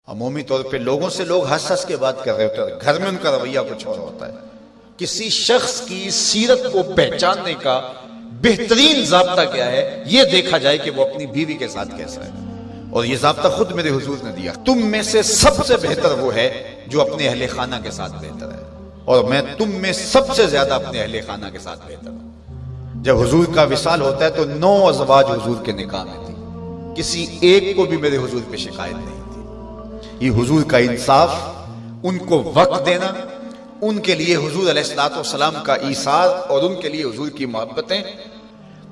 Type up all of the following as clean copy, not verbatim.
عمومی طور پہ لوگوں سے لوگ ہنس ہنس کے بات کر رہے ہوتے ہیں، گھر میں ان کا رویہ کچھ اور ہوتا ہے۔ کسی شخص کی سیرت کو پہچاننے کا بہترین ضابطہ کیا ہے، یہ دیکھا جائے کہ وہ اپنی بیوی کے ساتھ کیسا ہے، اور یہ ضابطہ خود میرے حضور نے دیا۔ تم میں سے سب سے بہتر وہ ہے جو اپنے اہل خانہ کے ساتھ بہتر ہے، اور میں تم میں سب سے زیادہ اپنے اہل خانہ کے ساتھ بہتر ہوں۔ جب حضور کا وصال ہوتا ہے تو 9 ازواج حضور کے نکاح میں تھی، کسی ایک کو بھی میرے حضور پہ شکایت نہیں تھی۔ یہ حضور کا انصاف، ان کو وقت دینا، ان کے لیے حضور علیہ السلام کا ایثار اور ان کے لیے حضور کی محبتیں،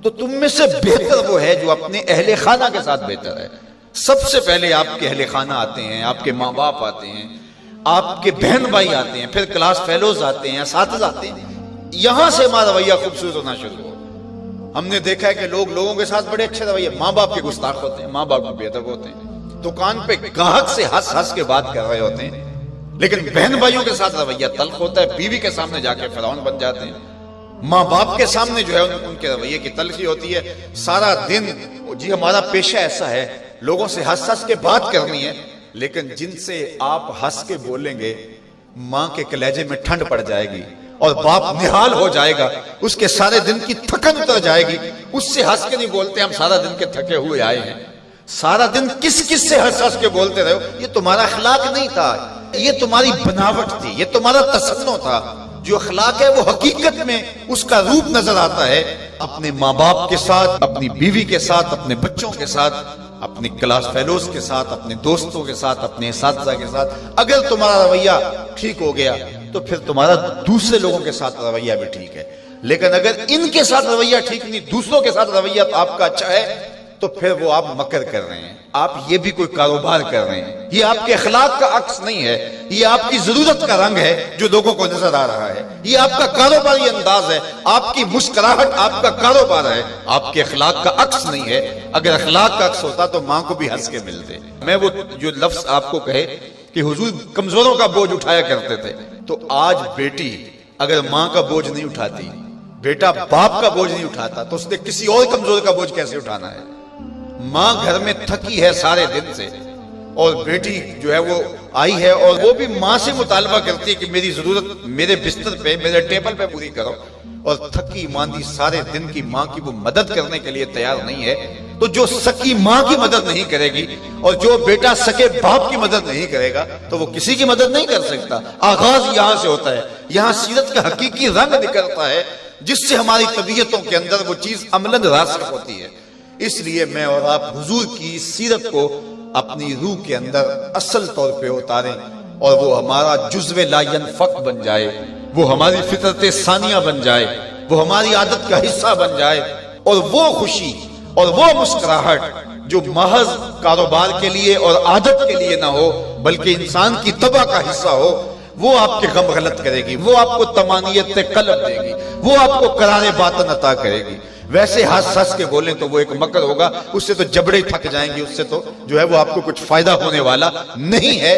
تو تم میں سے بہتر وہ ہے جو اپنے اہل خانہ کے ساتھ بہتر ہے۔ سب سے پہلے آپ کے اہل خانہ آتے ہیں، آپ کے ماں باپ آتے ہیں، آپ کے بہن بھائی آتے ہیں، پھر کلاس فیلوز آتے ہیں، اساتذہ آتے ہیں۔ یہاں سے ہمارا رویہ خوبصورت ہونا شروع ہو۔ ہم نے دیکھا ہے کہ لوگوں کے ساتھ بڑے اچھے رویے، ماں باپ کے گستاخ ہوتے ہیں، ماں باپ کے بے ادب ہوتے ہیں، دکان پہ گاہک سے ہنس ہنس کے بات کر رہے ہوتے ہیں، لیکن بہن بھائیوں کے ساتھ رویہ تلخ ہوتا ہے، بیوی کے سامنے جا کے فرعون بن جاتے ہیں، ماں باپ کے سامنے جو ہے ان کے رویے کی تلخی ہوتی ہے۔ سارا دن جی ہمارا پیشہ ایسا ہے، لوگوں سے ہنس ہنس کے بات کرنی ہے، لیکن جن سے آپ ہنس کے بولیں گے ماں کے کلیجے میں ٹھنڈ پڑ جائے گی اور باپ نہال ہو جائے گا، اس کے سارے دن کی تھکن اتر جائے گی۔ اس سے ہنس کے نہیں بولتے ہم سارا دن کے تھکے ہوئے آئے ہیں، سارا دن کس سے ہنس ہنس کے بولتے رہے ہو، یہ تمہارا اخلاق نہیں تھا، یہ تمہاری بناوٹ تھی، یہ تمہارا تصنع تھا۔ جو اخلاق ہے وہ حقیقت میں اس کا روپ نظر آتا ہے اپنے ماں باپ کے ساتھ، اپنی بیوی کے ساتھ، اپنے بچوں کے ساتھ، اپنے کلاس فیلوز کے ساتھ، اپنے دوستوں کے ساتھ، اپنے اساتذہ کے ساتھ۔ اگر تمہارا رویہ ٹھیک ہو گیا تو پھر تمہارا دوسرے لوگوں کے ساتھ رویہ بھی ٹھیک ہے، لیکن اگر ان کے ساتھ رویہ ٹھیک نہیں، دوسروں کے ساتھ رویہ آپ کا اچھا ہے، تو پھر وہ آپ مکر کر رہے ہیں، آپ یہ بھی کوئی کاروبار کر رہے ہیں، یہ آپ کے اخلاق کا عکس نہیں ہے، یہ آپ کی ضرورت کا رنگ ہے جو لوگوں کو نظر آ رہا ہے، یہ آپ کا کاروباری انداز ہے، آپ کی مسکراہٹ آپ کا کاروبار ہے، آپ کے اخلاق کا عکس نہیں ہے۔ اگر اخلاق کا عکس ہوتا تو ماں کو بھی ہنس کے ملتے۔ میں وہ جو لفظ آپ کو کہے کہ حضور کمزوروں کا بوجھ اٹھایا کرتے تھے، تو آج بیٹی اگر ماں کا بوجھ نہیں اٹھاتی، بیٹا باپ کا بوجھ نہیں اٹھاتا، تو اس نے کسی اور کمزور کا بوجھ کیسے اٹھانا ہے؟ ماں گھر میں تھکی ہے سارے دن سے، اور بیٹی جو ہے وہ آئی ہے، اور وہ بھی ماں سے مطالبہ کرتی ہے کہ میری ضرورت میرے بستر پہ، میرے ٹیبل پہ پوری کرو، اور تھکی ماندی سارے دن کی ماں کی وہ مدد کرنے کے لیے تیار نہیں ہے، تو جو سکی ماں کی مدد نہیں کرے گی اور جو بیٹا سکے باپ کی مدد نہیں کرے گا تو وہ کسی کی مدد نہیں کر سکتا۔ آغاز یہاں سے ہوتا ہے، یہاں سیرت کا حقیقی رنگ نکلتا ہے، جس سے ہماری طبیعتوں کے اندر وہ چیز عملاً راسخ ہوتی ہے۔ اس لیے میں اور آپ حضور کی سیرت کو اپنی روح کے اندر اصل طور پہ اتاریں، اور وہ ہمارا جزو لا ينفک بن جائے، وہ ہماری فطرت ثانیہ بن جائے، وہ ہماری عادت کا حصہ بن جائے، اور وہ خوشی اور وہ مسکراہٹ جو محض کاروبار کے لیے اور عادت کے لیے نہ ہو بلکہ انسان کی طبع کا حصہ ہو، وہ آپ کے غم غلط کرے گی، وہ آپ کو طمانینت قلب دے گی، وہ آپ کو قرار باطن عطا کرے گی۔ ویسے ہنس ہنس کے بولیں تو وہ ایک مکر ہوگا، اس سے تو جبڑے تھک جائیں گے، اس سے تو جو ہے وہ آپ کو کچھ فائدہ ہونے والا نہیں ہے۔